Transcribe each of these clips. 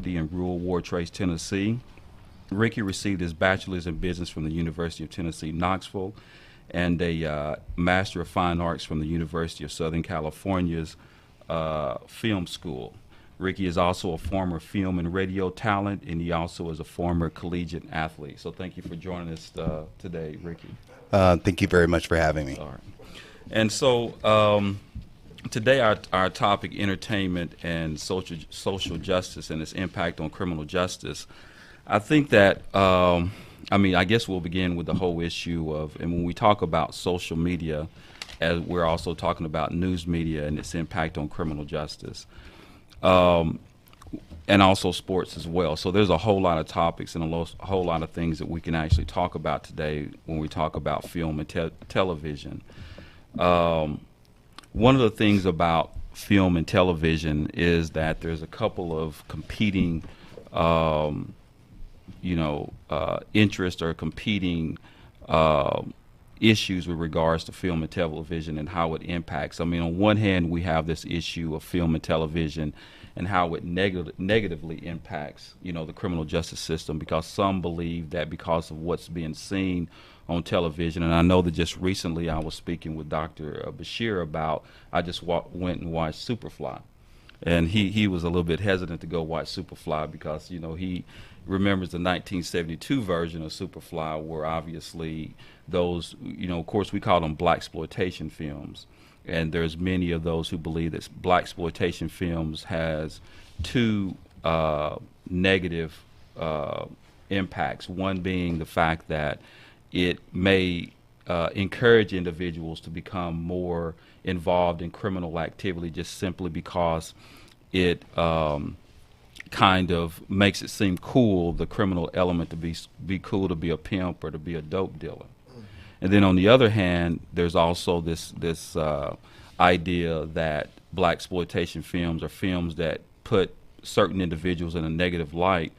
in rural Wartrace, Tennessee. Ricky received his bachelor's in business from the University of Tennessee, Knoxville, and a Master of Fine Arts from the University of Southern California's Film School. Ricky is also a former film and radio talent, and he also is a former collegiate athlete. So thank you for joining us today, Ricky. Thank you very much for having me. All right. And so today our topic, entertainment and social justice and its impact on criminal justice. I think that, I guess we'll begin with the whole issue of, and when we talk about social media, as we're also talking about news media and its impact on criminal justice, and also sports as well. So there's a whole lot of topics and a whole lot of things that we can actually talk about today when we talk about film and television. One of the things about film and television is that there's a couple of competing interest or competing issues with regards to film and television and how it impacts. I mean, on one hand, we have this issue of film and television and how it negatively impacts, the criminal justice system, because some believe that because of what's being seen on television, and I know that just recently I was speaking with Dr. Bashir about, I just went and watched Superfly. And he was a little bit hesitant to go watch Superfly because, he remembers the 1972 version of Superfly where obviously those, of course we call them blaxploitation films. And there's many of those who believe that blaxploitation films has two negative impacts. One being the fact that it may encourage individuals to become more involved in criminal activity just simply because it kind of makes it seem cool, the criminal element, to be cool to be a pimp or to be a dope dealer. And then on the other hand, there's also this idea that blaxploitation films are films that put certain individuals in a negative light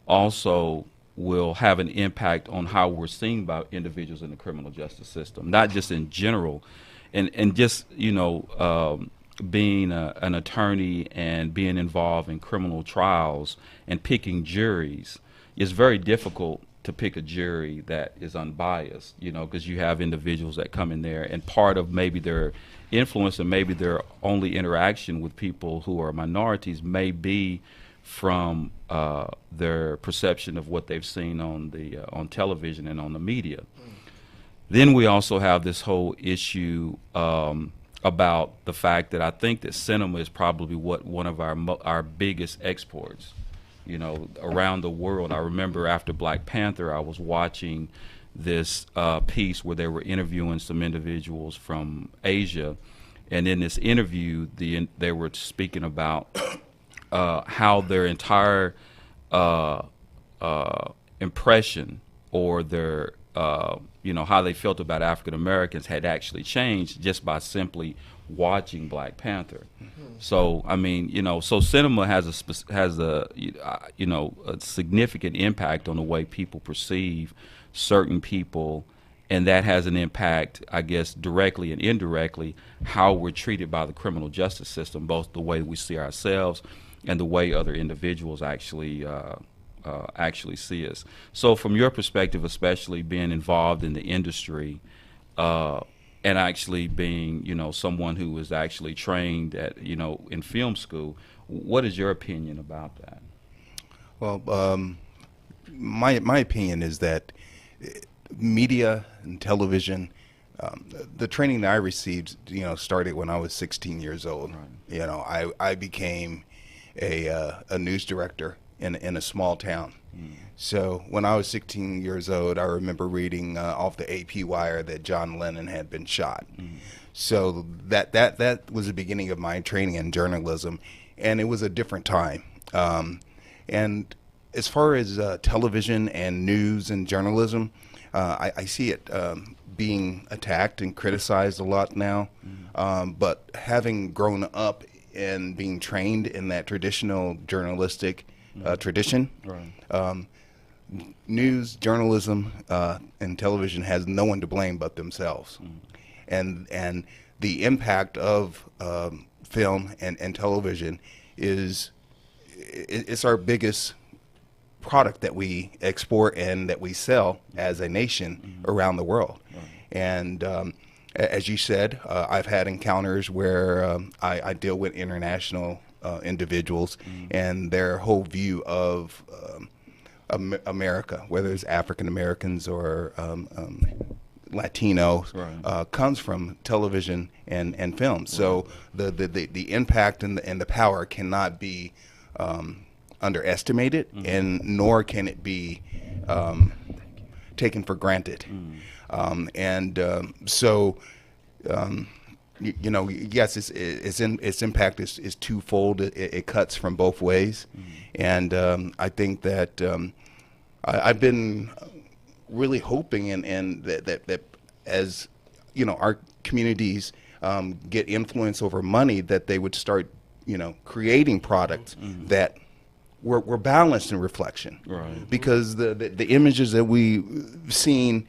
also will have an impact on how we're seen by individuals in the criminal justice system, not just in general. And just, being an attorney and being involved in criminal trials and picking juries, it's very difficult to pick a jury that is unbiased, because you have individuals that come in there, and part of maybe their influence and maybe their only interaction with people who are minorities may be from their perception of what they've seen on television and on the media. Then we also have this whole issue about the fact that I think that cinema is probably one of our biggest exports, around the world. I remember after Black Panther, I was watching this piece where they were interviewing some individuals from Asia, and in this interview, they were speaking about how their entire impression or their how they felt about African Americans had actually changed just by simply watching Black Panther. So so cinema has a significant impact on the way people perceive certain people, and that has an impact, I guess, directly and indirectly, how we're treated by the criminal justice system, both the way we see ourselves and the way other individuals actually see us. So from your perspective, especially being involved in the industry, and actually being, someone who was actually trained at, in film school, what is your opinion about that? Well, my opinion is that media and television, the training that I received, started when I was 16 years old. Right. I became a news director in a small town. So when I was 16 years old, I remember reading off the AP wire that John Lennon had been shot. So that was the beginning of my training in journalism, and it was a different time. And as far as television and news and journalism, I see it being attacked and criticized a lot now. But having grown up and being trained in that traditional journalistic tradition, right. News, journalism, and television has no one to blame but themselves. And the impact of film and television is it's our biggest product that we export and that we sell as a nation around the world. And as you said, I've had encounters where I deal with international individuals and their whole view of America, whether it's African Americans or Latino, comes from television and film. So the impact and the power cannot be underestimated, and nor can it be taken for granted. So you know, yes, its impact is twofold. It cuts from both ways, and I think that I've been really hoping and that as you know, our communities get influence over money, that they would start, you know, creating products that were balanced in reflection, because the images that we've seen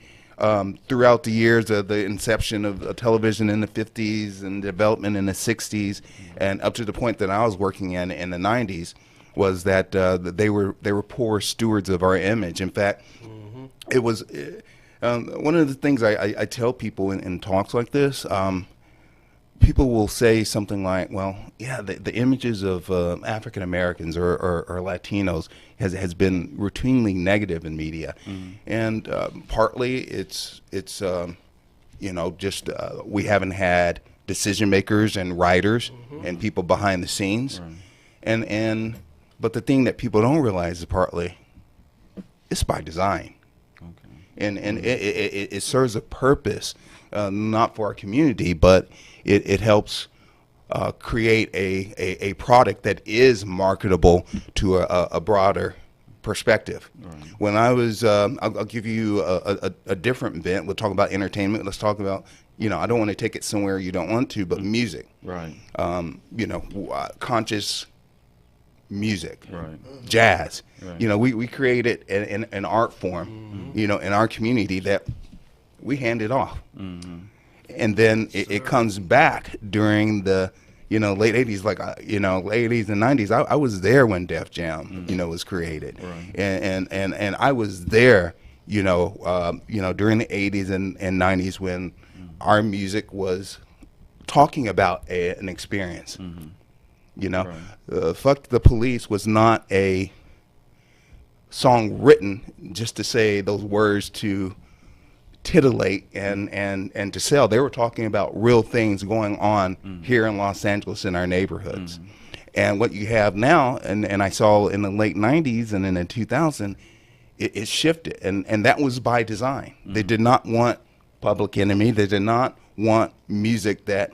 throughout the years of the inception of television in the 50s and development in the 60s and up to the point that I was working in the 90s was that they were poor stewards of our image. In fact, it was one of the things I tell people in talks like this. People will say something like, well, yeah, the images of African Americans or Latinos has been routinely negative in media. And partly it's you know, just we haven't had decision makers and writers and people behind the scenes. But the thing that people don't realize is partly it's by design. And it serves a purpose, not for our community, but it helps create a product that is marketable to a broader perspective. When I was, I'll give you a different bent. We'll talk about entertainment. Let's talk about, you know, I don't want to take it somewhere you don't want to, but music. You know, conscious music, jazz. You know, we created an art form, you know, in our community that we handed off. And then it comes back during the, you know, late 80s, like, you know, late 80s and 90s. I was there when Def Jam, you know, was created. And I was there, you know, during the 80s and 90s when our music was talking about an experience. You know, Fuck the Police was not a song written just to say those words to titillate and to sell. They were talking about real things going on here in Los Angeles in our neighborhoods. And what you have now, and I saw in the late 90s and in the 2000s, it shifted. And that was by design. They did not want Public Enemy. They did not want music that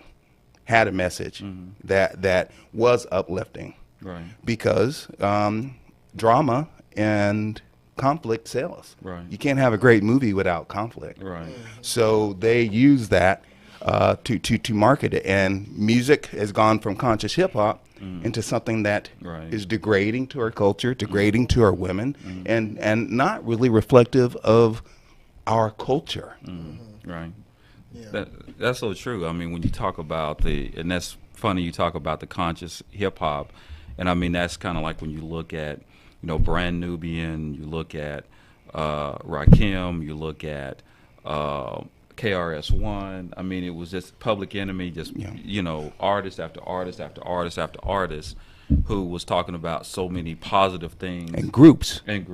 had a message that was uplifting, because drama and conflict sells. You can't have a great movie without conflict. So they use that to market it, and music has gone from conscious hip hop into something that is degrading to our culture, degrading to our women, and not really reflective of our culture. That's so true. I mean, when you talk about and that's funny, you talk about the conscious hip hop, and I mean, that's kind of like when you look at, you know, Brand Nubian, you look at Rakim, you look at KRS-One. I mean, it was just Public Enemy, just, you know, artist after artist after artist after artist who was talking about so many positive things. And groups. And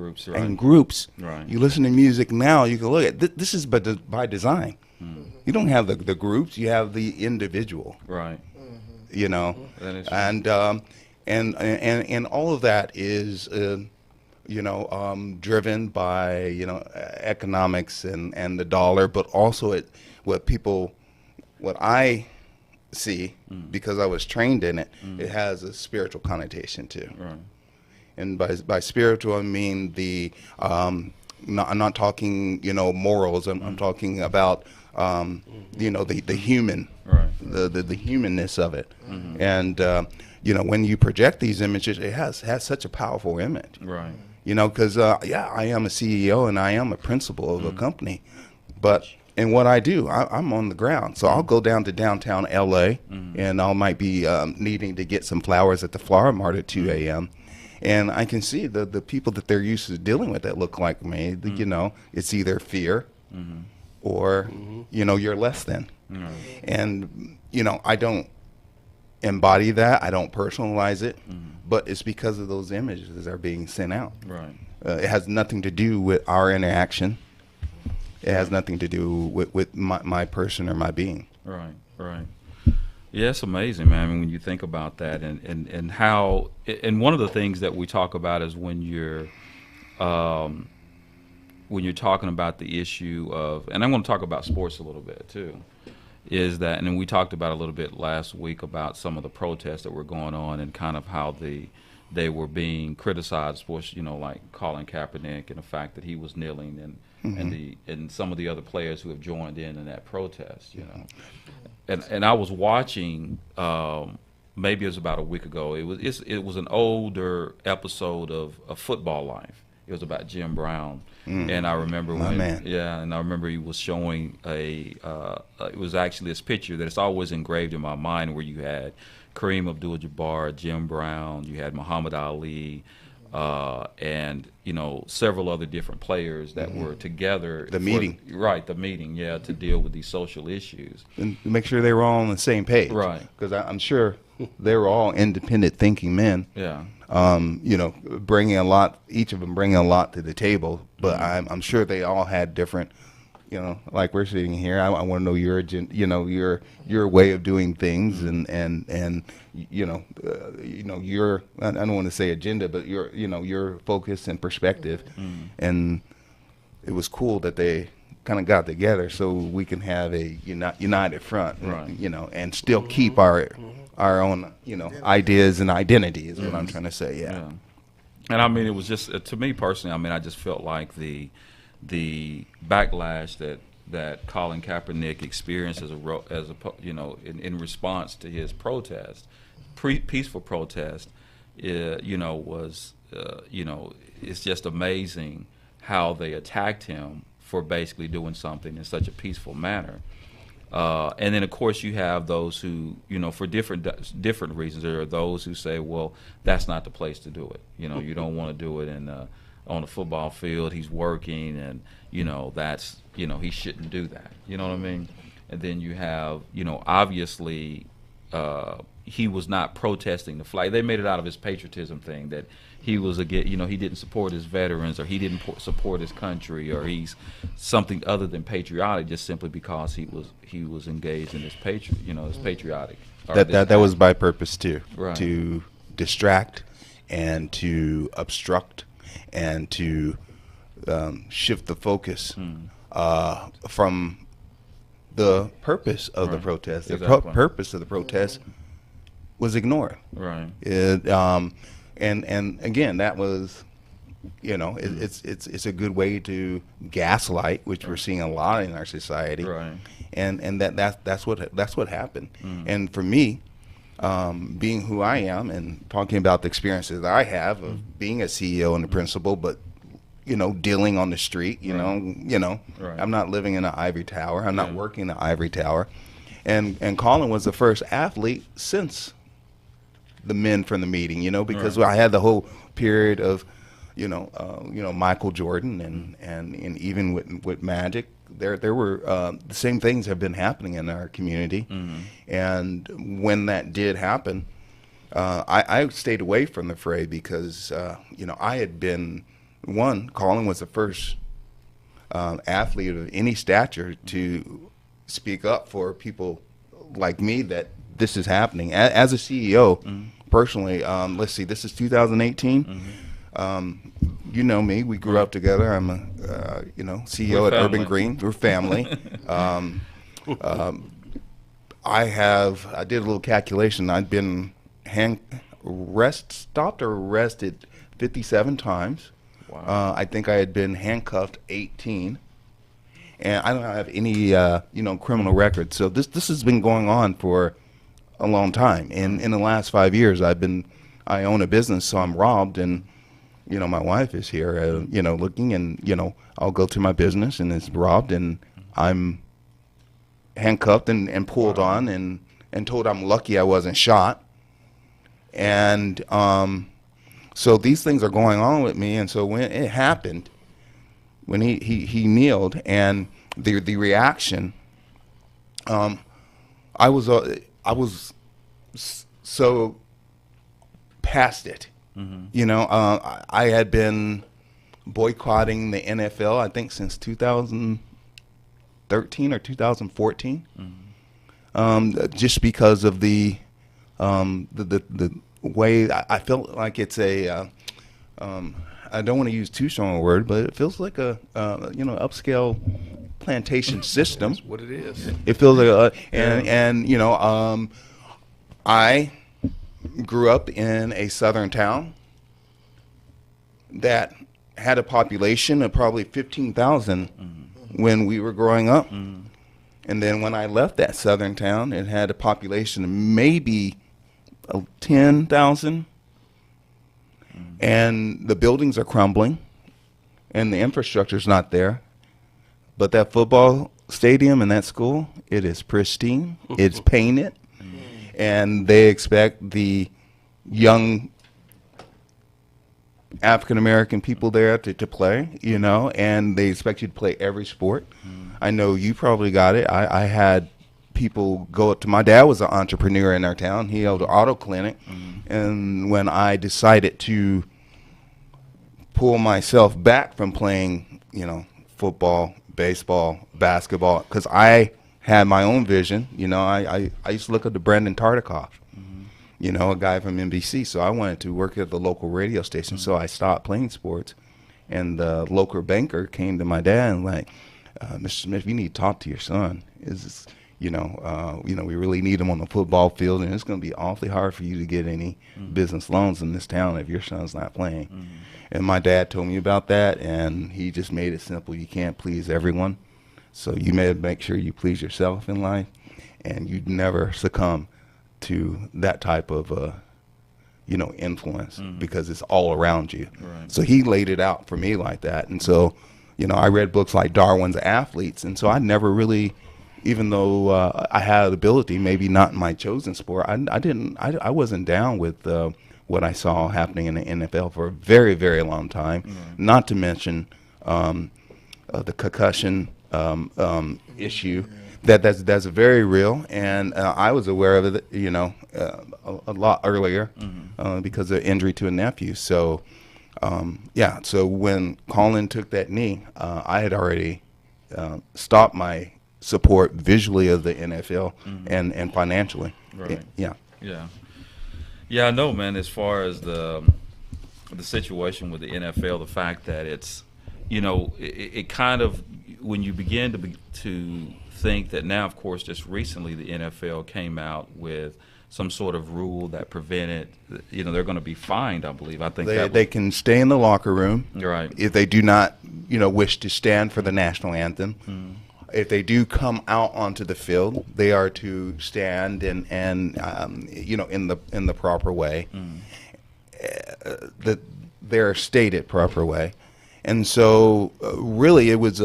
groups, You listen to music now, you can look at, this is by design. You don't have the groups, you have the individual. You know, and all of that is, you know, driven by, you know, economics and the dollar, but also what I see, because I was trained in it, it has a spiritual connotation too. And by spiritual, I mean I'm not talking, you know, morals. I'm talking about you know, the human, the humanness of it. And you know, when you project these images, it has such a powerful image. You know, because I am a CEO and I am a principal of a company, but in what I do, I'm on the ground. So I'll go down to downtown LA, and I might be needing to get some flowers at the Flower Mart at 2 a.m. And I can see the people that they're used to dealing with that look like me. You know, it's either fear or, you know, you're less than. And, you know, I don't embody that. I don't personalize it. But it's because of those images that are being sent out. Right. It has nothing to do with our interaction. It has nothing to do with my person or my being. Right, right. Yeah, it's amazing, man. I mean, when you think about that, and how, and one of the things that we talk about is when you're talking about the issue of, and I'm going to talk about sports a little bit too, is that, and then we talked about a little bit last week about some of the protests that were going on and kind of how they were being criticized, sports, you know, like Colin Kaepernick and the fact that he was kneeling, and some of the other players who have joined in that protest, you know. And I was watching, maybe it was about a week ago. It was an older episode of Football Life. It was about Jim Brown, and I remember and I remember he was showing it was actually this picture that it's always engraved in my mind, where you had Kareem Abdul-Jabbar, Jim Brown, you had Muhammad Ali, and you know, several other different players that were together. The meeting, to deal with these social issues and make sure they were all on the same page. Right, because I'm sure they were all independent thinking men. Yeah. You know, each of them bringing a lot to the table, but I'm sure they all had different, you know, like we're sitting here. I want to know your your way of doing things, and your, I don't want to say agenda, but your focus and perspective. And it was cool that they kind of got together so we can have a united front, right? You know, and still keep our own, you know, ideas and identity is what I'm trying to say. Yeah. And I mean, it was just, to me personally, I mean, I just felt like the backlash that Colin Kaepernick experienced as a you know, in response to his protest, peaceful protest, you know, was you know, it's just amazing how they attacked him for basically doing something in such a peaceful manner. And then, of course, you have those who, you know, for different reasons. There are those who say, well, that's not the place to do it. You know, you don't want to do it on a football field. He's working, and, you know, that's, you know, he shouldn't do that. You know what I mean? And then you have, you know, obviously he was not protesting the flag. They made it out of his patriotism thing, that he was you know, he didn't support his veterans, or he didn't support his country, or he's something other than patriotic, just simply because he was engaged in his patriotic. That was by purpose too, right. To distract and to obstruct and to shift the focus from the purpose of the protest. The purpose of the protest was ignored. Right. And again, that was, you know, it's a good way to gaslight, which we're seeing a lot in our society. Right. And that's what happened. And for me, being who I am and talking about the experiences that I have of being a CEO and a principal, but, you know, dealing on the street, you know, I'm not living in an ivory tower. I'm not working in an ivory tower. And Colin was the first athlete since the men from the meeting, you know, because I had the whole period of, you know, Michael Jordan and even with Magic, there were the same things have been happening in our community. And when that did happen, I stayed away from the fray because, you know, I had been Colin was the first athlete of any stature to speak up for people like me that this is happening. As a CEO, personally, let's see, this is 2018. You know me. We grew up together. I'm a you know, CEO at Urban Green. We're family. I did a little calculation. I'd been stopped or arrested 57 times. Wow. I think I had been handcuffed 18. And I don't have any you know, criminal record. So this has been going on for a long time. And in the last 5 years, I own a business, so I'm robbed, and, you know, my wife is here, you know, looking, and, you know, I'll go to my business and it's robbed, and I'm handcuffed and pulled on and told I'm lucky I wasn't shot. And So these things are going on with me, and so when it happened, when he kneeled, and the reaction, I was so past it. You know, I had been boycotting the NFL, I think, since 2013 or 2014, just because of the way I felt like it's a. I don't want to use too strong a word, but it feels like a upscale plantation system. That's what it is. It feels like and you know, I grew up in a southern town that had a population of probably 15,000 when we were growing up. And then when I left that southern town, it had a population of maybe 10,000. And the buildings are crumbling and the infrastructure's not there. But that football stadium and that school, it is pristine. It's painted. And they expect the young African American people there to play, you know, and they expect you to play every sport. I know you probably got it. I had people go up to, my dad was an entrepreneur in our town. He held an auto clinic. And when I decided to pull myself back from playing, you know, football, baseball, basketball, because I had my own vision. You know, I used to look up to Brandon Tartikoff, you know, a guy from NBC. So I wanted to work at the local radio station. So I stopped playing sports. And the local banker came to my dad and like, Mr. Smith, you need to talk to your son. We really need him on the football field, and it's going to be awfully hard for you to get any business loans in this town if your son's not playing. And my dad told me about that, and he just made it simple. You can't please everyone, so you may make sure you please yourself in life, and you'd never succumb to that type of influence because it's all around you. Right. So he laid it out for me like that, and so I read books like Darwin's Athletes, and so I never really, even though I had ability, maybe not in my chosen sport, I wasn't down with what I saw happening in the NFL for a very, very long time. Not to mention the concussion issue. That's very real, and I was aware of it, a lot earlier because of injury to a nephew. So, so when Colin took that knee, I had already stopped my support visually of the NFL and financially. Right. Yeah. Yeah, I know, man. As far as the situation with the NFL, the fact that it's, it kind of, when you begin to think that now, of course, just recently the NFL came out with some sort of rule that prevented, they're going to be fined, I believe. I think they can stay in the locker room, right, if they do not, wish to stand for the national anthem. If they do come out onto the field, they are to stand and in the proper way, their stated proper way. And so really it was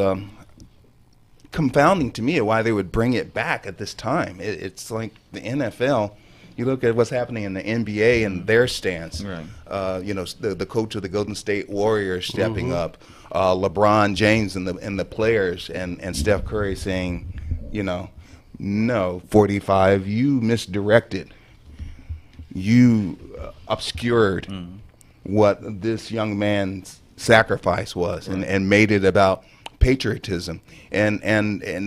confounding to me why they would bring it back at this time. It's like the NFL. You look at what's happening in the NBA and their stance. Right. The coach of the Golden State Warriors stepping up. LeBron James and the players and Steph Curry saying, no, 45, you misdirected. You obscured what this young man's sacrifice was, right, and made it about patriotism. And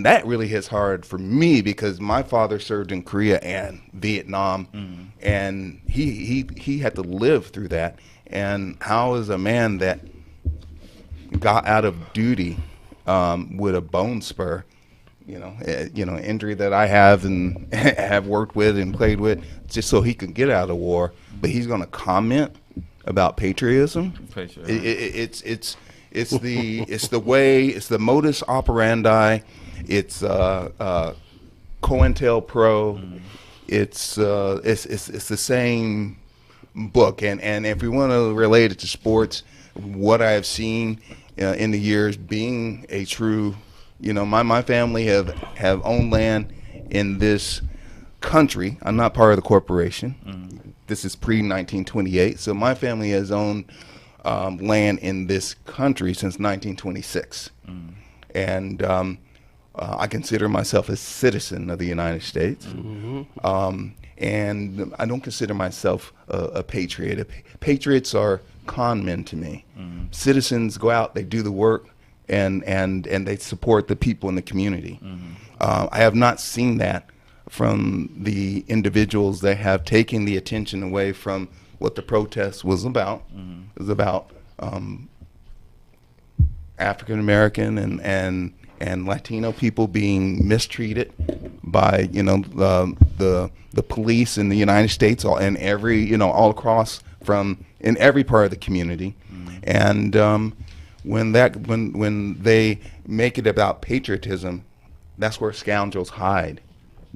that really hits hard for me because my father served in Korea and Vietnam, and he had to live through that. And how is a man that got out of duty with a bone spur, injury that I have and have worked with and played with, just so he could get out of war, but he's going to comment about patriotism. It's the modus operandi. It's COINTELPRO. It's the same book, and if we want to relate it to sports, what I have seen in the years, being a true, my family have owned land in this country. I'm not part of the corporation. this is pre-1928. So my family has owned land in this country since 1926. And I consider myself a citizen of the United States. And I don't consider myself a patriot. Patriots are con men to me. Citizens go out, they do the work, and they support the people in the community. I have not seen that from the individuals that have taken the attention away from what the protest was about. It was about African American and Latino people being mistreated by the police in the United States, and all across in every part of the community. And when they make it about patriotism, that's where scoundrels hide.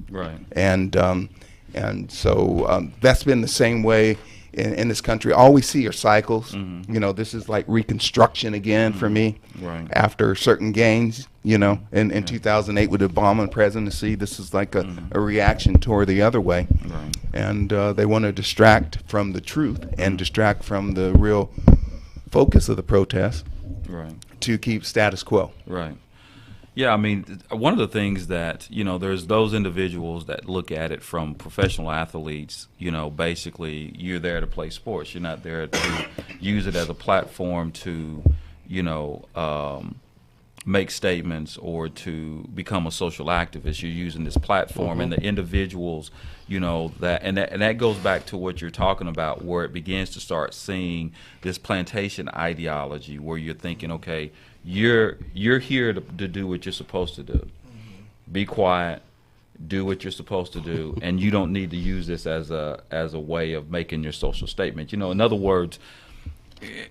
Right. And so that's been the same way in this country. All we see are cycles. This is like Reconstruction again for me. Right. After certain gains, in 2008 with the Obama presidency, this is like a reaction toward the other way. Right. And they want to distract from the truth and distract from the real focus of the protest. Right. To keep status quo. Right. Yeah, I mean, one of the things that, there's those individuals that look at it from professional athletes, basically you're there to play sports. You're not there to use it as a platform to, make statements or to become a social activist. You're using this platform and the individuals, that goes back to what you're talking about, where it begins to start seeing this plantation ideology where you're thinking, okay, you're here to do what you're supposed to do. Be quiet, do what you're supposed to do, and you don't need to use this as a way of making your social statement. In other words,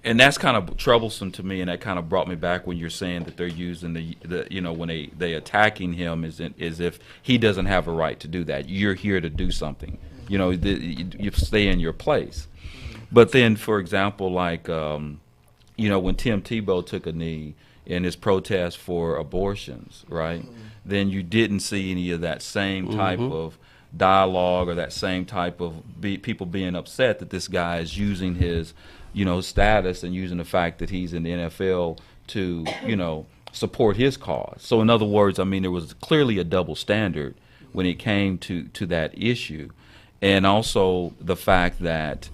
and that's kind of troublesome to me, and that kind of brought me back when you're saying that they're using when they attacking him as if he doesn't have a right to do that. You're here to do something. You stay in your place. But then, for example, like when Tim Tebow took a knee in his protest for abortions, right? Then you didn't see any of that same type of dialogue or that same type of people being upset that this guy is using his status and using the fact that he's in the NFL to, support his cause. So in other words, I mean, there was clearly a double standard when it came to that issue. And also the fact that,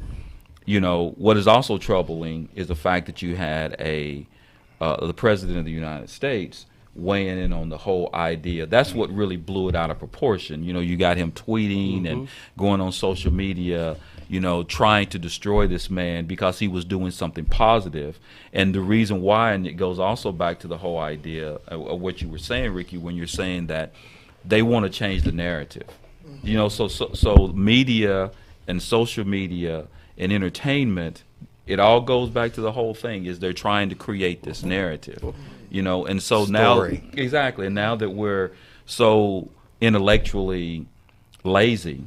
what is also troubling is the fact that you had the President of the United States weighing in on the whole idea. That's what really blew it out of proportion. You got him tweeting and going on social media, trying to destroy this man because he was doing something positive. And the reason why, and it goes also back to the whole idea of what you were saying, Ricky, when you're saying that they want to change the narrative. So media and social media and entertainment, it all goes back to the whole thing is they're trying to create this narrative. And so Story. Now, exactly, and now that we're so intellectually lazy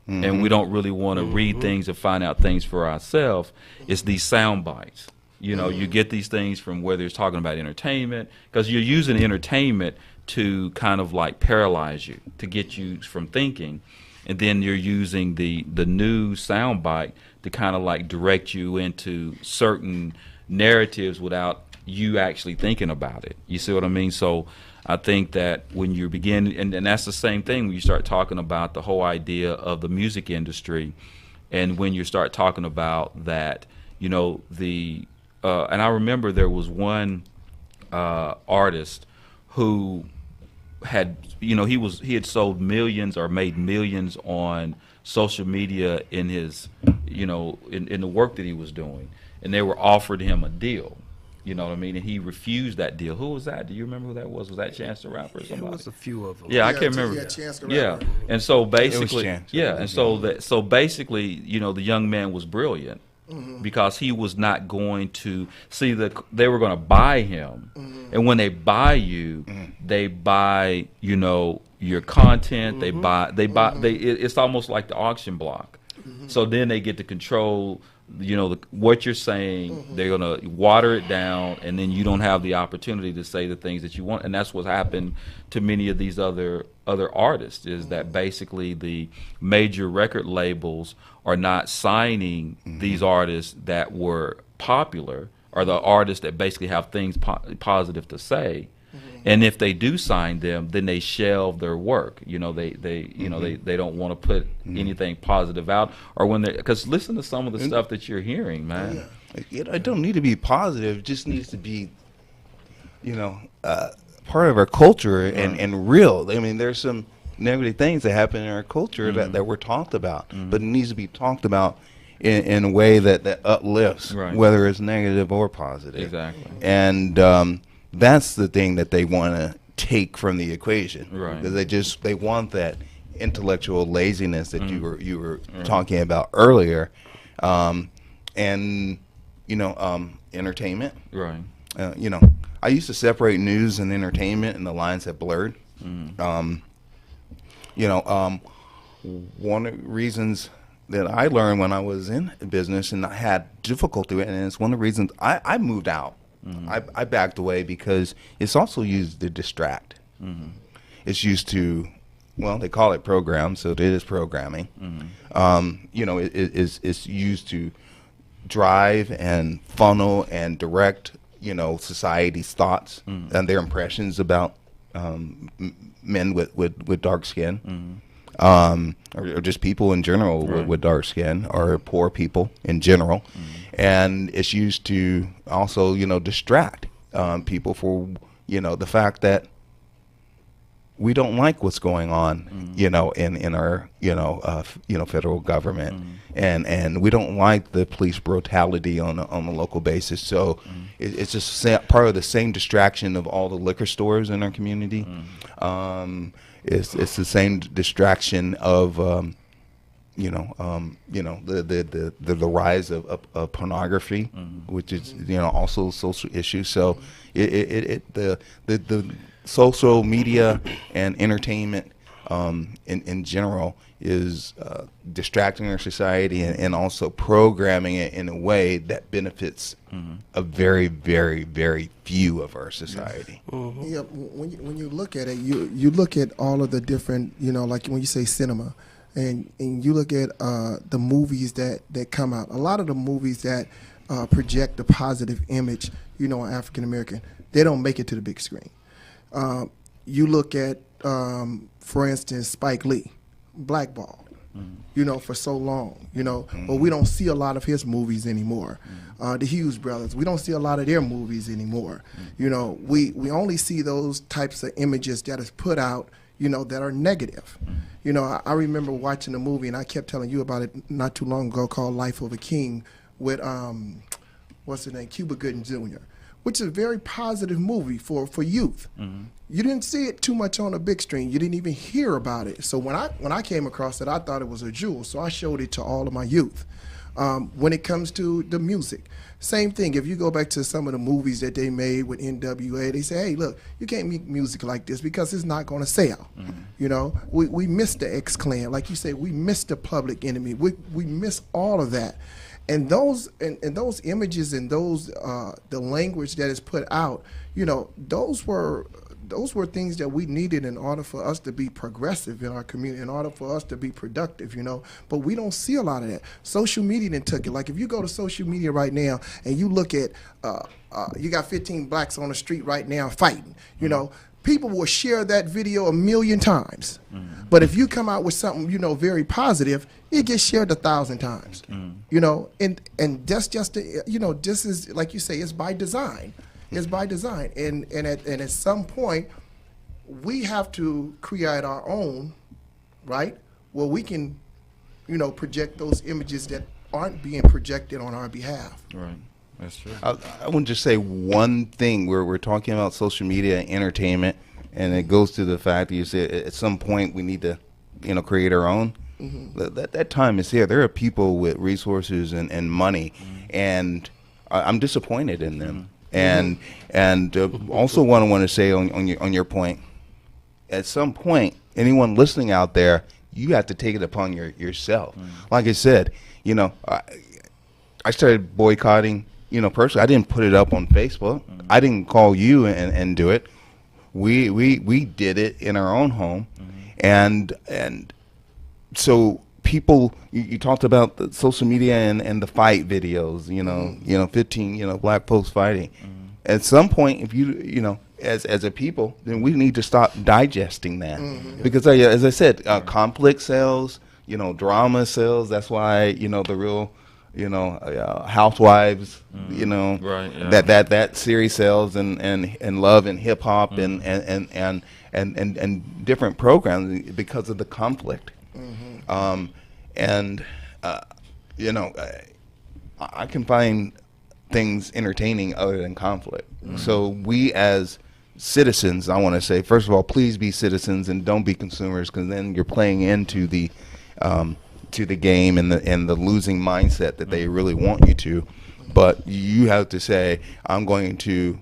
and we don't really want to read things and find out things for ourselves, it's these sound bites. You get these things from whether it's talking about entertainment, because you're using entertainment to kind of like paralyze you, to get you from thinking, and then you're using the new sound bite to kind of like direct you into certain narratives without you actually thinking about it. You see what I mean? So I think that when you begin, and that's the same thing when you start talking about the whole idea of the music industry, and when you start talking about that, and I remember there was one artist who had, he had sold millions or made millions on social media in his, in the work that he was doing, and they were offered him a deal. You know what I mean? And he refused that deal. Who was that? Do you remember who that was? Was that Chance the Rapper or somebody? It was a few of them. Yeah, I can't remember. Yeah, Chance the Yeah, Rapper. and so basically, Chance. yeah, and so basically, the young man was brilliant because he was not going to see they were going to buy him, and when they buy you, they buy your content. They buy. It's almost like the auction block. So then they get to control what you're saying. They're going to water it down, and then you don't have the opportunity to say the things that you want. And that's what happened to many of these other other artists is that basically the major record labels are not signing these artists that were popular, or the artists that basically have things positive to say. And if they do sign them, then they shelve their work. You know, they don't want to put anything positive out, or when they, because listen to some of the stuff that you're hearing, man. It don't need to be positive. It just needs to be, part of our culture and real. I mean, there's some negative things that happen in our culture that we're talked about, but it needs to be talked about in a way that uplifts, whether it's negative or positive. Exactly. And that's the thing that they want to take from the equation. Right. Because they want that intellectual laziness that you were talking about earlier, and entertainment. Right. I used to separate news and entertainment, and the lines have blurred. One of the reasons that I learned when I was in business and I had difficulty with it, and it's one of the reasons I moved out. I backed away because it's also used to distract. It's used to, well, they call it program, so it is programming. It's used to drive and funnel and direct, society's thoughts and their impressions about men with dark skin, or just people in general with dark skin, or poor people in general. And it's used to also, distract people for, the fact that we don't like what's going on, in our, federal government, and we don't like the police brutality on a local basis. So it's just part of the same distraction of all the liquor stores in our community. It's the same distraction of the rise of pornography, which is also a social issue. So the social media and entertainment in general is distracting our society and also programming it in a way that benefits a very, very, very few of our society. Yeah, when you look at it, you look at all of the different, like when you say cinema, and you look at the movies that come out. A lot of the movies that project a positive image, on African American, they don't make it to the big screen. You look at, for instance, Spike Lee, blackballed, for so long, but we don't see a lot of his movies anymore. The Hughes brothers, we don't see a lot of their movies anymore. We only see those types of images that is put out, that are negative. I remember watching a movie, and I kept telling you about it not too long ago, called Life of a King, with, what's his name, Cuba Gooding Jr., which is a very positive movie for youth. You didn't see it too much on the big screen. You didn't even hear about it. So when I came across it, I thought it was a jewel, so I showed it to all of my youth. When it comes to the music, same thing. If you go back to some of the movies that they made with NWA, they say, hey, look, you can't make music like this because it's not going to sell. We miss the X-Clan. Like you say, we miss the Public Enemy. We miss all of that. And those images and those the language that is put out, those were things that we needed in order for us to be progressive in our community, in order for us to be productive, But we don't see a lot of that. Social media then took it. Like if you go to social media right now and you look at, you got 15 blacks on the street right now fighting, people will share that video 1 million times. But if you come out with something, very positive, it gets shared 1,000 times. And that's just, this is, like you say, it's by design. It's by design. And at some point, we have to create our own, right, where we can, project those images that aren't being projected on our behalf. Right. That's true. I want to just say one thing where we're talking about social media and entertainment, and it goes to the fact that you said at some point we need to, create our own. That time is here. There are people with resources and money, and I'm disappointed in them. And also want to say on your point, at some point, anyone listening out there, you have to take it upon yourself. Like I said, I started boycotting. Personally, I didn't put it up on Facebook. I didn't call you and do it. we did it in our own home, and so people, you talked about the social media and the fight videos, 15 black folks fighting. At some point, if as a people, then we need to stop digesting that, because as I said, conflict sells, drama sells. That's why the real Housewives, Right, yeah. that series sells, and Love and Hip Hop and different programs because of the conflict. I can find things entertaining other than conflict. So we as citizens, I want to say, first of all, please be citizens and don't be consumers, because then you're playing into the game and the losing mindset that they really want you to. But you have to say, I'm going to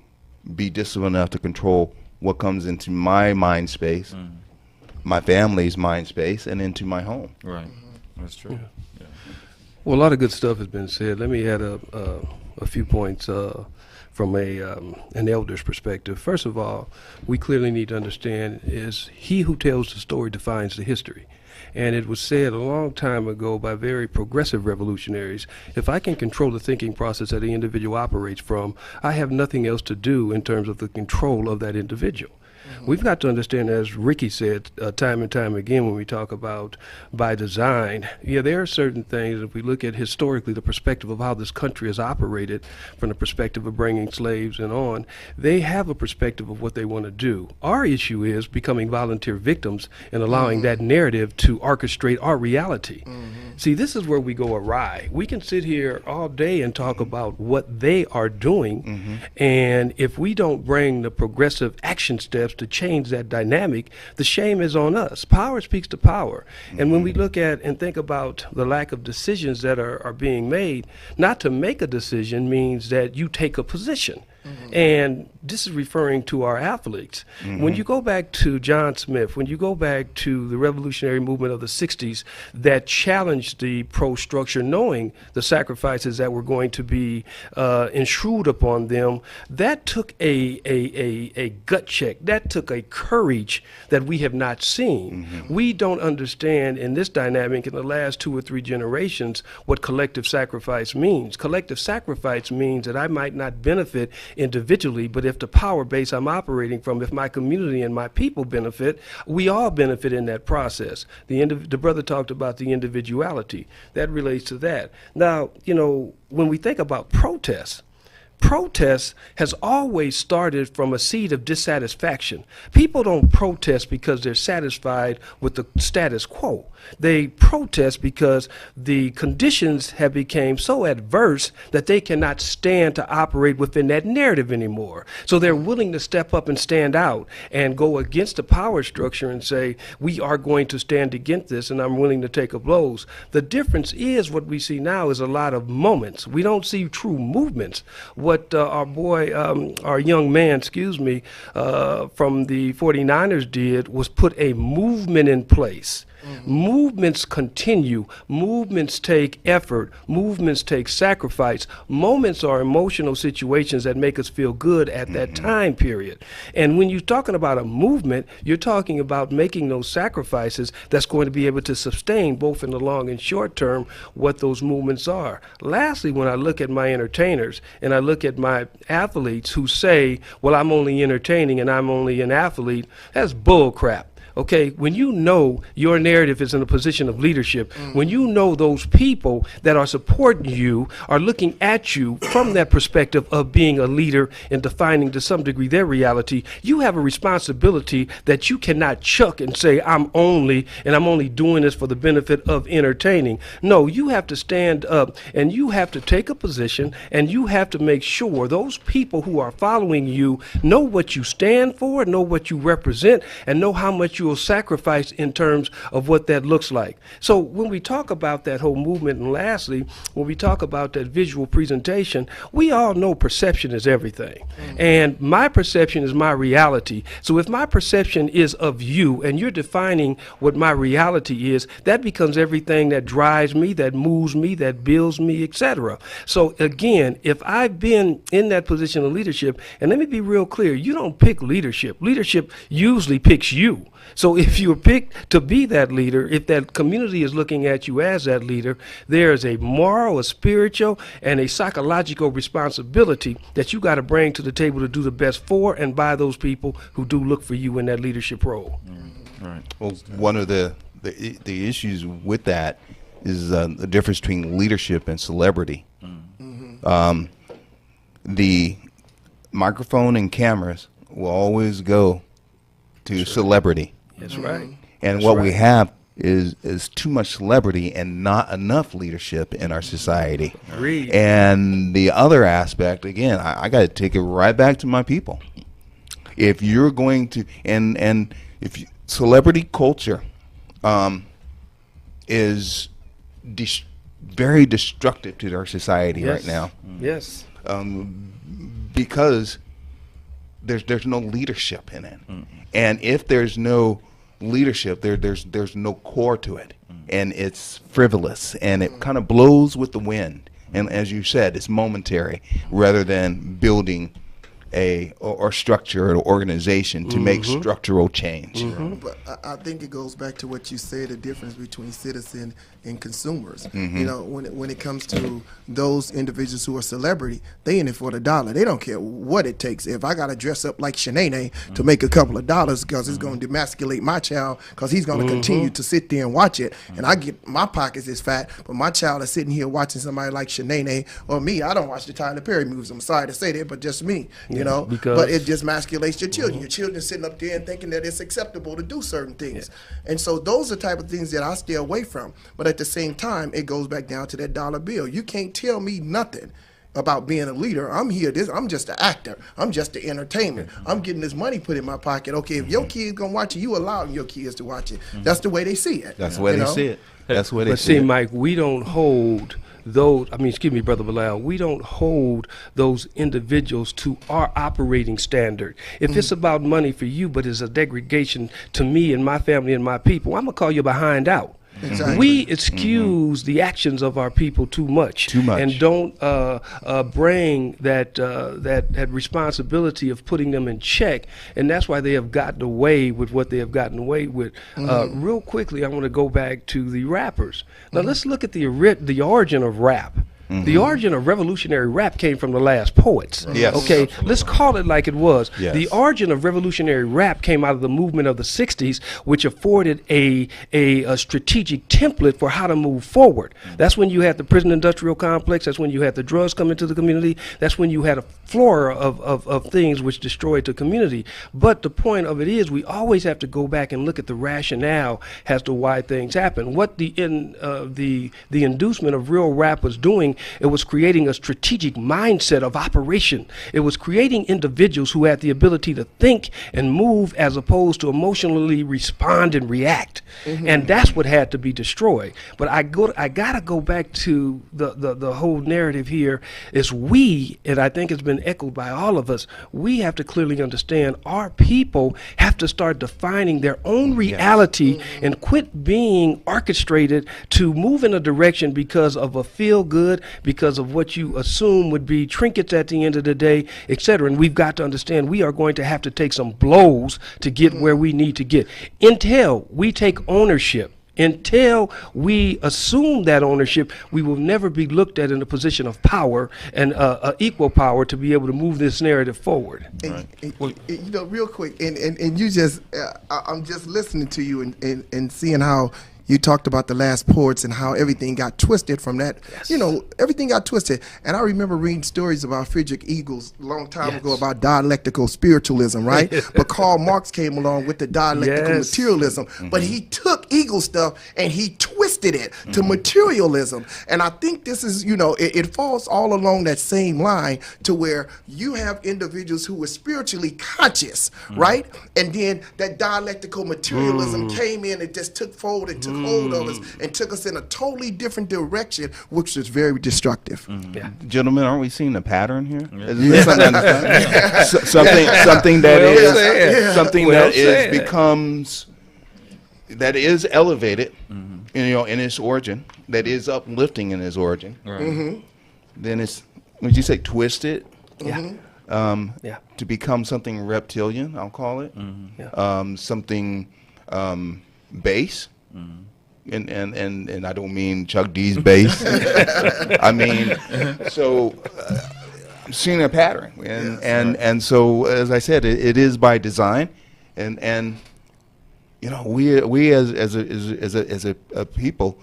be disciplined enough to control what comes into my mind space, my family's mind space, and into my home. Right. That's true. Yeah. Well, a lot of good stuff has been said. Let me add a few points from an elder's perspective. First of all, we clearly need to understand is he who tells the story defines the history. And it was said a long time ago by very progressive revolutionaries, if I can control the thinking process that the individual operates from, I have nothing else to do in terms of the control of that individual. We've got to understand, as Ricky said time and time again when we talk about by design, there are certain things, if we look at historically the perspective of how this country has operated from the perspective of bringing slaves and on, they have a perspective of what they want to do. Our issue is becoming volunteer victims and allowing that narrative to orchestrate our reality. See, this is where we go awry. We can sit here all day and talk about what they are doing, and if we don't bring the progressive action steps to change that dynamic, the shame is on us. Power speaks to power. And when we look at and think about the lack of decisions that are being made, not to make a decision means that you take a position. And this is referring to our athletes. When you go back to John Smith, when you go back to the revolutionary movement of the 60s that challenged the pro structure, knowing the sacrifices that were going to be enshrined upon them, that took a gut check. That took a courage that we have not seen. We don't understand in this dynamic in the last 2 or 3 generations what collective sacrifice means. Collective sacrifice means that I might not benefit individually, but if the power base I'm operating from, if my community and my people benefit, we all benefit in that process. The brother talked about the individuality. That relates to that. Now, when we think about protest has always started from a seed of dissatisfaction. People don't protest because they're satisfied with the status quo. They protest because the conditions have become so adverse that they cannot stand to operate within that narrative anymore. So they're willing to step up and stand out and go against the power structure and say, we are going to stand against this and I'm willing to take up blows. The difference is what we see now is a lot of moments. We don't see true movements. What our young man, from the 49ers did was put a movement in place. Movements continue. Movements take effort. Movements take sacrifice. Moments are emotional situations that make us feel good at that time period. And when you're talking about a movement, you're talking about making those sacrifices that's going to be able to sustain both in the long and short term what those movements are. Lastly, when I look at my entertainers and I look at my athletes who say, well, I'm only entertaining and I'm only an athlete, that's bull crap. Okay, when you know your narrative is in a position of leadership, when you know those people that are supporting you are looking at you from that perspective of being a leader and defining to some degree their reality, you have a responsibility that you cannot chuck and say, I'm only doing this for the benefit of entertaining. No, you have to stand up and you have to take a position and you have to make sure those people who are following you know what you stand for, know what you represent, and know how much you spiritual sacrifice in terms of what that looks like. So when we talk about that whole movement, and lastly, when we talk about that visual presentation, we all know perception is everything. And my perception is my reality. So if my perception is of you and you're defining what my reality is, that becomes everything that drives me, that moves me, that builds me, etc. So again, if I've been in that position of leadership, and let me be real clear, you don't pick leadership. Leadership usually picks you. So if you're picked to be that leader, if that community is looking at you as that leader, there is a moral, a spiritual, and a psychological responsibility that you got to bring to the table to do the best for and by those people who do look for you in that leadership role. Right. Well, one of the issues with that is the difference between leadership and celebrity. The microphone and cameras will always go to celebrity. That's right. And That's what right. we have is too much celebrity and not enough leadership in our society. Agreed. And the other aspect, again, I got to take it right back to my people. If you're going to, and if you, celebrity culture is very destructive to our society right Yes. now, Yes. because there's no leadership in it, and if there's no leadership, there's no core to it, and it's frivolous, and it kind of blows with the wind, and as you said, it's momentary rather than building or structure an organization to make structural change. But I think it goes back to what you said, the difference between citizen and consumers. You know, when it comes to those individuals who are celebrity, they in it for the dollar. They don't care what it takes. If I got to dress up like Shanae to make a couple of dollars because it's going to demasculate my child because he's going to continue to sit there and watch it, and I get my pockets is fat, but my child is sitting here watching somebody like Shanae or me. I don't watch the Tyler Perry movies. I'm sorry to say that, but just me. You know, because- but it just emasculates your children. Your children sitting up there and thinking that it's acceptable to do certain things. And so those are the type of things that I stay away from. But at the same time, it goes back down to that dollar bill. You can't tell me nothing about being a leader. I'm here. I'm just an actor. I'm just the entertainment. I'm getting this money put in my pocket. Okay, if your kid's gonna watch it, you allowing your kids to watch it. That's the way they see it. That's the way you they know? see it. That's the way they But see see, it. Mike, we don't hold those, excuse me, Brother Bilal, we don't hold those individuals to our operating standard. If it's about money for you, but it's a degradation to me and my family and my people, I'm going to call you behind out. Exactly. We excuse the actions of our people too much. Too much. And don't bring that responsibility of putting them in check. And that's why they have gotten away with what they have gotten away with. Real quickly, I want to go back to the rappers. Now, let's look at the origin of rap. The origin of revolutionary rap came from the last poets. Yes. Okay, let's call it like it was. Yes. The origin of revolutionary rap came out of the movement of the 60s, which afforded a strategic template for how to move forward. That's when you had the prison industrial complex. That's when you had the drugs come into the community. That's when you had a flora of things which destroyed the community. But the point of it is we always have to go back and look at the rationale as to why things happen. What the inducement of real rap was doing, it was creating a strategic mindset of operation. It was creating individuals who had the ability to think and move as opposed to emotionally respond and react. And that's what had to be destroyed. But I gotta go back to the whole narrative here is we, and I think it's been echoed by all of us, we have to clearly understand our people have to start defining their own reality and quit being orchestrated to move in a direction because of a feel good, because of what you assume would be trinkets at the end of the day, etc. And we've got to understand we are going to have to take some blows to get where we need to get. Until we take ownership, until we assume that ownership, we will never be looked at in a position of power and equal power to be able to move this narrative forward. And, you know, real quick, and you just, I'm just listening to you and seeing how you talked about the last poets and how everything got twisted from that. Yes. You know, everything got twisted. And I remember reading stories about Friedrich Engels a long time ago about dialectical spiritualism, right? But Karl Marx came along with the dialectical Yes. materialism. But he took Engels stuff and he twisted twisted it to materialism. And I think this is, it falls all along that same line to where you have individuals who were spiritually conscious, right? And then that dialectical materialism came in and just took hold and took hold of us and took us in a totally different direction, which was very destructive. Yeah. Gentlemen, aren't we seeing a pattern here? Is this something that Well is said. something Well that is said. becomes that is elevated, in its origin, that is uplifting in its origin. Right. Then it's, would you say, twisted? Yeah. Yeah. To become something reptilian, I'll call it. Yeah. Something base. And I don't mean Chuck D's base. I mean, so I'm seeing a pattern, and so as I said, it is by design, and we as a people,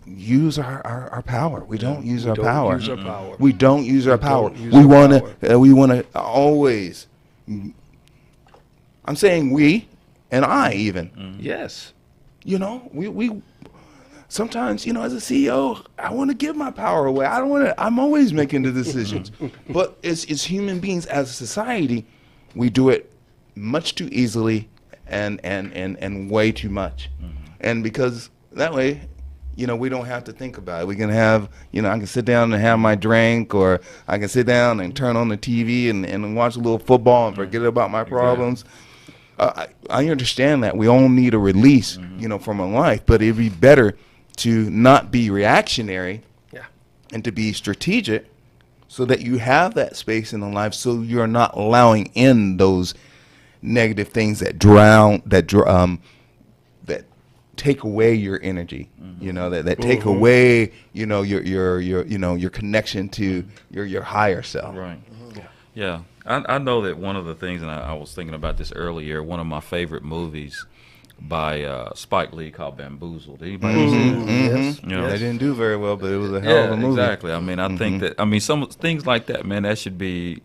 use our power. We don't use our power. Use our power. We don't use our power. don't use We our want power. to. We want to always. I'm saying we, and I even. Yes. We sometimes, as a CEO, I want to give my power away. I don't want to. I'm always making the decisions. But as human beings, as a society, we do it much too easily and way too much. And because that way, we don't have to think about it. We can have, I can sit down and have my drink, or I can sit down and turn on the TV and watch a little football and forget about my problems. I understand that we all need a release, from our life, but it'd be better to not be reactionary, Yeah. and to be strategic, so that you have that space in the life, so you're not allowing in those negative things that that take away your energy, that take away, your connection to your higher self. Right. Yeah. I know that one of the things, and I was thinking about this earlier, one of my favorite movies by Spike Lee called Bamboozled. Anybody ever seen it? Yes. You know? They didn't do very well, but it was a hell of a movie. Exactly. I mean, I think that, some things like that, man, that should be,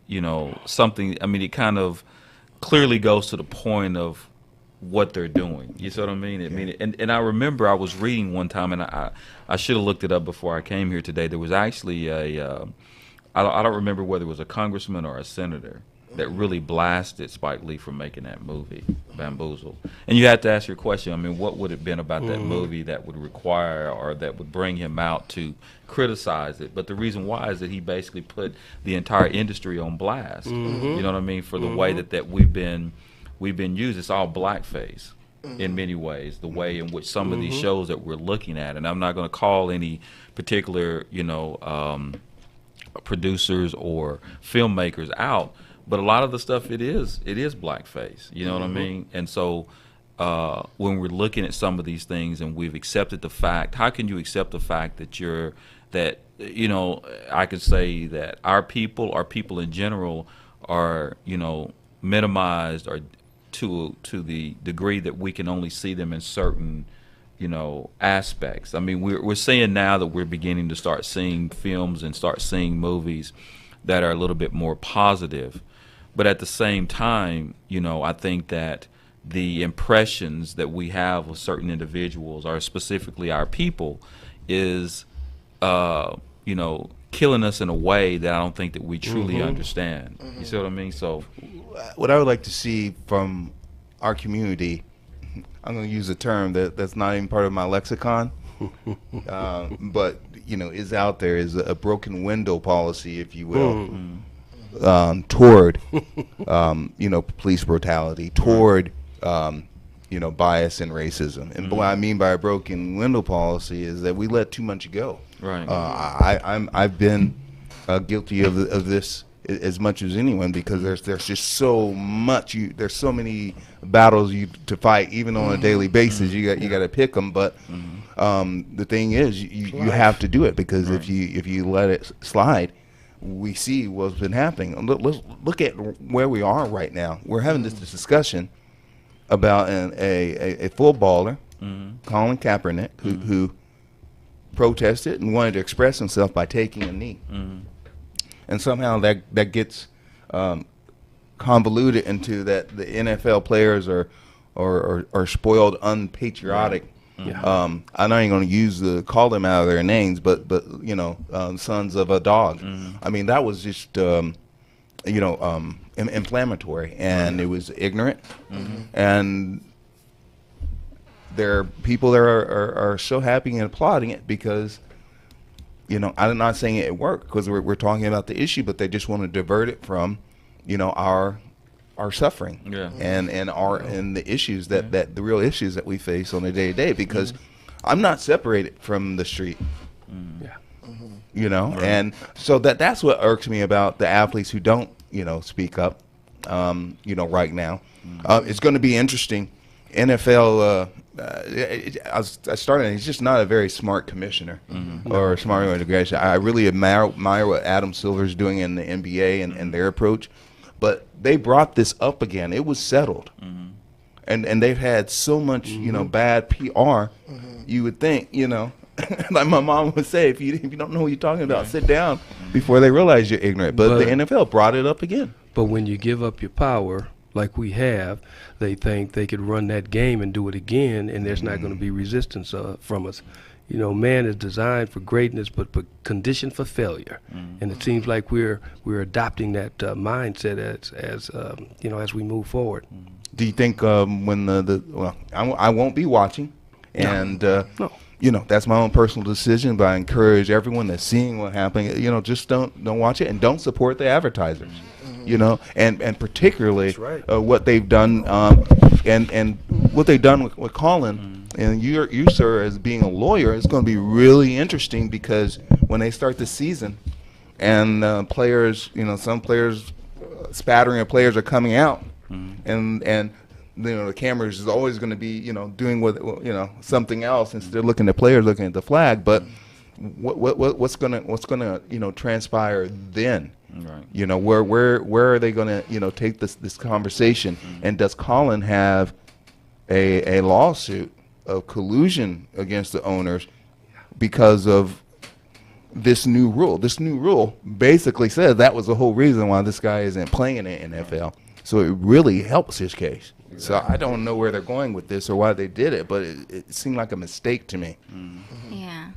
something, it kind of clearly goes to the point of what they're doing. You see what I mean? And I remember I was reading one time, and I should have looked it up before I came here today. There was actually I don't remember whether it was a congressman or a senator that really blasted Spike Lee for making that movie, Bamboozled. And you had to ask your question, what would it have been about that movie that would require or that would bring him out to criticize it? But the reason why is that he basically put the entire industry on blast. You know what I mean? For the way that we've been used. It's all blackface in many ways, the way in which some of these shows that we're looking at. And I'm not going to call any particular, producers or filmmakers out, but a lot of the stuff it is blackface. You know what I mean? And so when we're looking at some of these things and we've accepted the fact, how can you accept the fact that I could say that our people in general are, minimized or to the degree that we can only see them in certain aspects. We're seeing now that we're beginning to start seeing films and start seeing movies that are a little bit more positive. But at the same time, I think that the impressions that we have of certain individuals, or specifically our people, is, killing us in a way that I don't think that we truly understand. You see what I mean? So, What I would like to see from our community, I'm going to use a term that's not even part of my lexicon, but is out there, is a broken window policy, if you will, toward police brutality, toward bias and racism. And what I mean by a broken window policy is that we let too much go. right. I've been guilty of this as much as anyone, because there's just so much. There's so many battles to fight, even on a daily basis. You got to pick them. But the thing is, you have to do it, because if you let it slide, we see what's been happening. Look at where we are right now. We're having this discussion about a footballer, Colin Kaepernick, who protested and wanted to express himself by taking a knee. And somehow that gets convoluted into that the NFL players are spoiled, unpatriotic Yeah. I'm not even going to call them out of their names, but sons of a dog. I mean, that was just inflammatory, and it was ignorant, and there are people that are so happy and applauding it because, I'm not saying it worked because we're talking about the issue, but they just want to divert it from, our suffering and the issues that the real issues that we face on a day to day. Because I'm not separated from the street. And so that's what irks me about the athletes who don't, speak up, right now. It's going to be interesting. NFL, I started, he's just not a very smart commissioner or a smart organization. I really admire what Adam Silver's doing in the NBA and their approach. But they brought this up again. It was settled. And they've had so much, bad PR. You would think, like my mom would say, if you don't know what you're talking about, sit down before they realize you're ignorant. But the NFL brought it up again. But when you give up your power, like we have, they think they could run that game and do it again, and there's not going to be resistance from us. Man is designed for greatness, but conditioned for failure. And it seems like we're adopting that mindset as we move forward. Do you think when I won't be watching, and No. That's my own personal decision, but I encourage everyone that's seeing what happening, just don't watch it and don't support the advertisers. And particularly That's right. What they've done and what they've done with Colin. And you, sir, as being a lawyer, it's going to be really interesting because when they start the season and players, some players spattering of players are coming out, and the cameras is always going to be doing something else instead of looking at players, looking at the flag. But what's gonna transpire then? Right. Where are they gonna take this conversation? And does Colin have a lawsuit of collusion against the owners because of this new rule? This new rule basically says that was the whole reason why this guy isn't playing in the NFL. So it really helps his case. So I don't know where they're going with this or why they did it, but it seemed like a mistake to me. Yeah.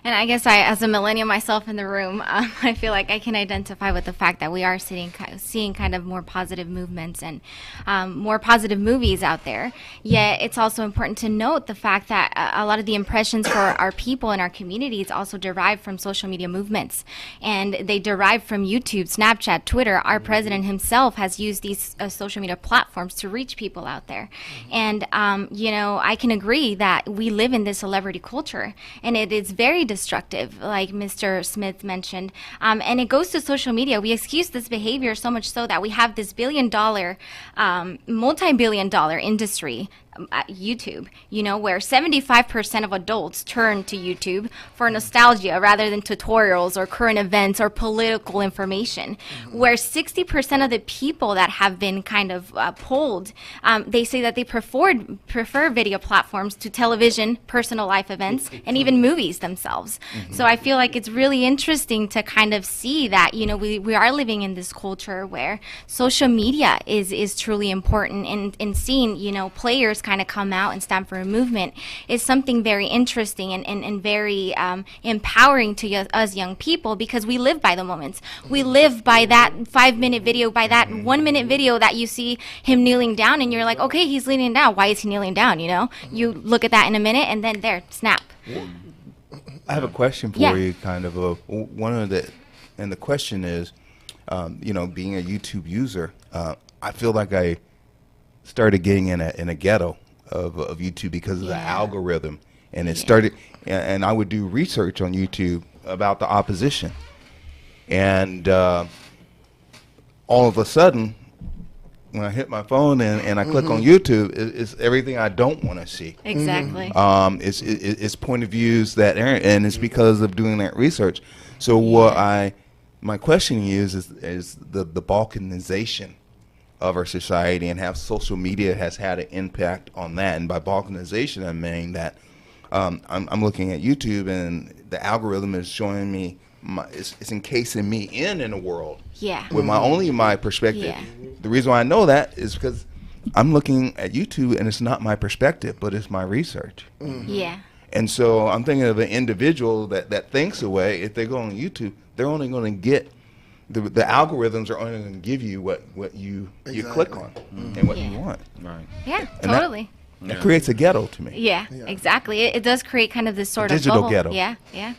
And I guess as a millennial myself in the room, I feel like I can identify with the fact that we are seeing kind of more positive movements and more positive movies out there. Yet it's also important to note the fact that a lot of the impressions for our people and our communities also derive from social media movements. And they derive from YouTube, Snapchat, Twitter. Our president himself has used these social media platforms to reach people out there. And, I can agree that we live in this celebrity culture. And it is very destructive, like Mr. Smith mentioned. And it goes to social media. We excuse this behavior so much so that we have this multi-billion-dollar industry, YouTube, where 75% of adults turn to YouTube for nostalgia rather than tutorials or current events or political information, where 60% of the people that have been kind of polled, they say that they prefer video platforms to television, personal life events, and even movies themselves. So I feel like it's really interesting to kind of see that, we are living in this culture where social media is truly important, and seeing, players kind of come out and stand for a movement is something very interesting and very empowering to us young people, because we live by the moments. We live by that 5-minute video, by that 1-minute video that you see him kneeling down and you're like, okay, he's kneeling down. Why is he kneeling down? You look at that in a minute and then there, snap. I have a question for you, kind of and the question is, being a YouTube user, I feel like I started getting in a ghetto of YouTube because of the algorithm, and it started, and I would do research on YouTube about the opposition, and all of a sudden, when I hit my phone and I click on YouTube, it's everything I don't want to see. Exactly. It's point of views that aren't, and it's because of doing that research. So my question to you is the balkanization of our society, and how social media has had an impact on that. And by balkanization, I mean that I'm looking at YouTube and the algorithm is showing me, it's encasing me in a world with my perspective. Yeah. The reason why I know that is because I'm looking at YouTube, and it's not my perspective, but it's my research. Yeah. And so I'm thinking of an individual that thinks away. If they go on YouTube, they're only going to get the algorithms are only going to give you what you click on and what you Yeah. want. Right. Yeah, And that- totally. That creates a ghetto to me. Yeah, exactly. It does create kind of this sort of Digital bubble. ghetto. Yeah, yeah.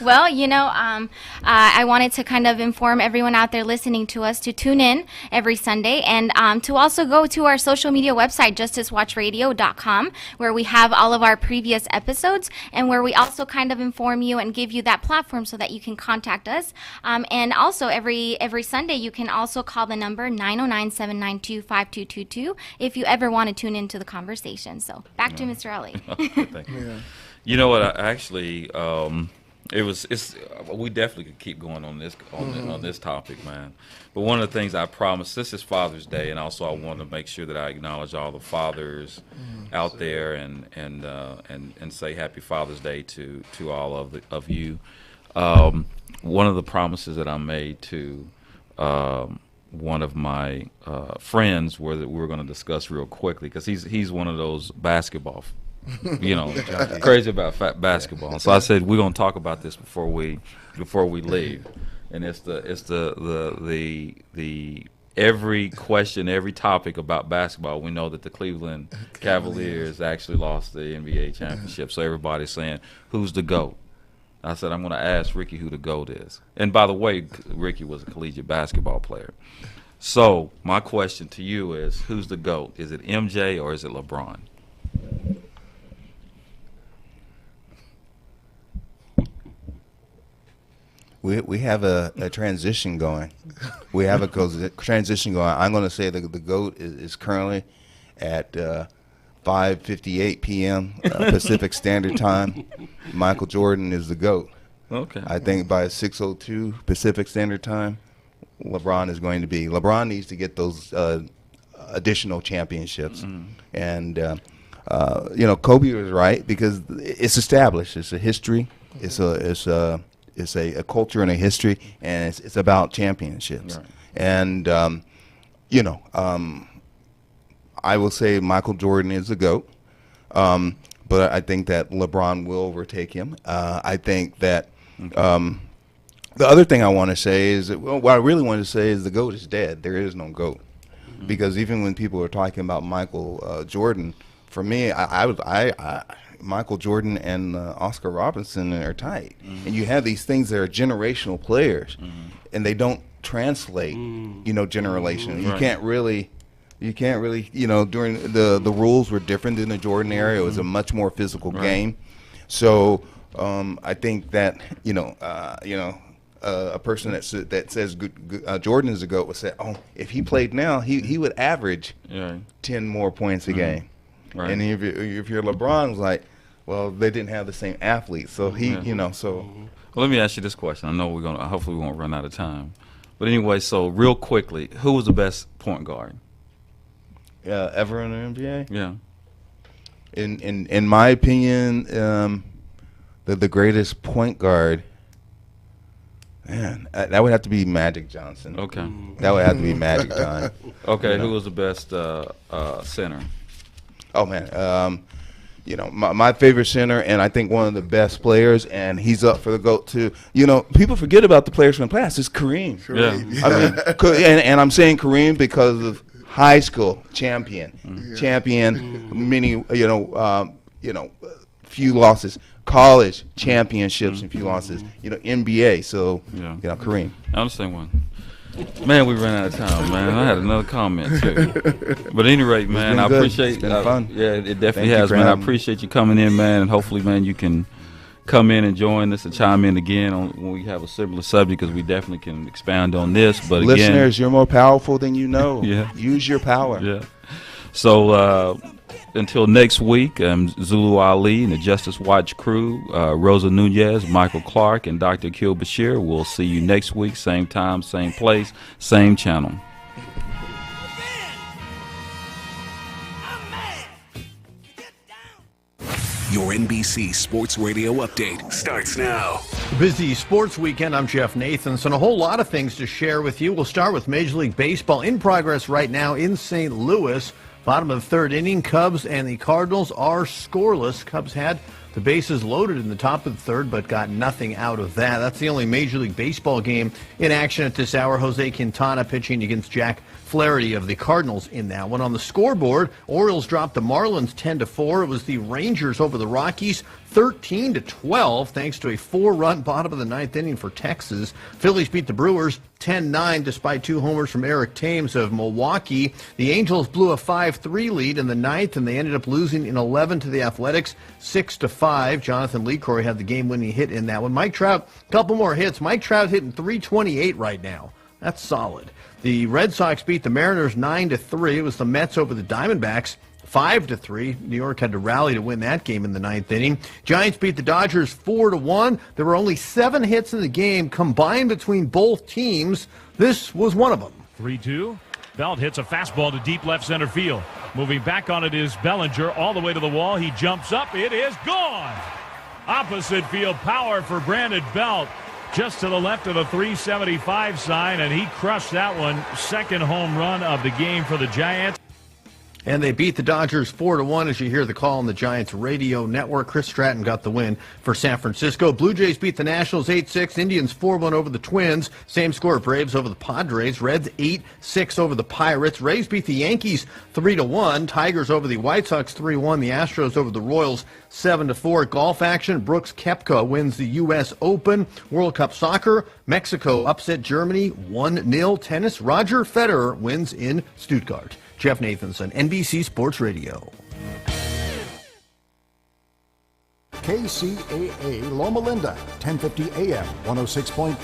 Well, I wanted to kind of inform everyone out there listening to us to tune in every Sunday and to also go to our social media website, justicewatchradio.com, where we have all of our previous episodes and where we also kind of inform you and give you that platform so that you can contact us. And also every Sunday, you can also call the number 909-792-5222 if you ever want to tune into the conversation. So back to Mr. Ellie. Thank you. You know what? We definitely could keep going on this on this topic, man. But one of the things I promised, this is Father's Day, and also I want to make sure that I acknowledge all the fathers out there and say Happy Father's Day to all of you. One of the promises that I made to one of my friends were that we were going to discuss real quickly, because he's one of those basketball, crazy about basketball. So I said we're going to talk about this before we leave, and it's the every question, every topic about basketball. We know that the Cleveland Cavaliers actually lost the NBA championship, so everybody's saying who's the GOAT. I said, I'm going to ask Ricky who the GOAT is. And by the way, Ricky was a collegiate basketball player. So my question to you is, who's the GOAT? Is it MJ or is it LeBron? We have a transition going. We have a transition going. I'm going to say that the GOAT is currently at 5:58 p.m. Pacific Standard Time. Michael Jordan is the GOAT. Okay. I think by 6:02 Pacific Standard Time, LeBron is going to be. LeBron needs to get those additional championships, and Kobe was right, because it's established. It's a history. It's a culture and a history, and it's about championships. Right. And I will say Michael Jordan is the GOAT, but I think that LeBron will overtake him. I think that the other thing I want to say is that, what I really want to say is the GOAT is dead. There is no GOAT, because even when people are talking about Michael Jordan, for me, Michael Jordan and Oscar Robertson are tight, and you have these things that are generational players, and they don't translate, generation. You can't really, during the rules were different in the Jordan era. It was a much more physical game. So I think that a person that says Jordan is a GOAT would say, oh, if he played now, he would average 10 more points a game. Right. And if you're LeBron, it's like, well, they didn't have the same athletes, so so. Well, let me ask you this question. I know hopefully we won't run out of time. But anyway, so real quickly, who was the best point guard? Ever in the NBA? Yeah. In my opinion, the greatest point guard, man, that would have to be Magic Johnson. Okay. That would have to be Magic time. Okay, who was the best center? Oh man, my favorite center, and I think one of the best players, and he's up for the GOAT too. People forget about the players from the past. It's Kareem. Yeah. I mean, and I'm saying Kareem because of high school champion, many, few losses, college championships and few losses, NBA. So, Kareem. I'm the same one. Man, we ran out of time, man. I had another comment too. But at any rate, man, I good. appreciate It's been fun. Yeah, it definitely Thank you has, for man. I having me. appreciate you coming in, man, and hopefully, man, you can come in and join us and chime in again when we have a similar subject, because we definitely can expand on this. But again, Listeners, you're more powerful than you know. Yeah. Use your power. yeah. So until next week, Zulu Ali and the Justice Watch crew, Rosa Nunez, Michael Clark, and Dr. Akil Bashir. We'll see you next week, same time, same place, same channel. Your NBC Sports Radio update starts now. Busy sports weekend. I'm Jeff Nathanson. A whole lot of things to share with you. We'll start with Major League Baseball in progress right now in St. Louis. Bottom of the third inning, Cubs and the Cardinals are scoreless. Cubs had the bases loaded in the top of the third, but got nothing out of that. That's the only Major League Baseball game in action at this hour. Jose Quintana pitching against Jack Flaherty of the Cardinals in that one. On the scoreboard, Orioles dropped the Marlins 10-4. It was the Rangers over the Rockies 13-12, thanks to a 4-run bottom of the ninth inning for Texas. Phillies beat the Brewers 10-9 despite 2 homers from Eric Thames of Milwaukee. The Angels blew a 5-3 lead in the ninth, and they ended up losing in 11 to the Athletics 6-5. Jonathan LeCroy had the game-winning hit in that one. Mike Trout, a couple more hits. Mike Trout hitting .328 right now. That's solid. The Red Sox beat the Mariners 9-3. It was the Mets over the Diamondbacks 5-3. New York had to rally to win that game in the ninth inning. Giants beat the Dodgers 4-1. There were only 7 hits in the game combined between both teams. This was one of them. 3-2. Belt hits a fastball to deep left center field. Moving back on it is Bellinger all the way to the wall. He jumps up. It is gone. Opposite field power for Brandon Belt. Just to the left of the 375 sign, and he crushed that one. Second home run of the game for the Giants. And they beat the Dodgers 4-1 as you hear the call on the Giants radio network. Chris Stratton got the win for San Francisco. Blue Jays beat the Nationals 8-6. Indians 4-1 over the Twins. Same score, Braves over the Padres. Reds 8-6 over the Pirates. Rays beat the Yankees 3-1. Tigers over the White Sox 3-1. The Astros over the Royals 7-4. Golf action. Brooks Koepka wins the U.S. Open. World Cup soccer. Mexico upset Germany 1-0. Tennis. Roger Federer wins in Stuttgart. Jeff Nathanson, NBC Sports Radio. KCAA Loma Linda, 1050 AM, 106.5.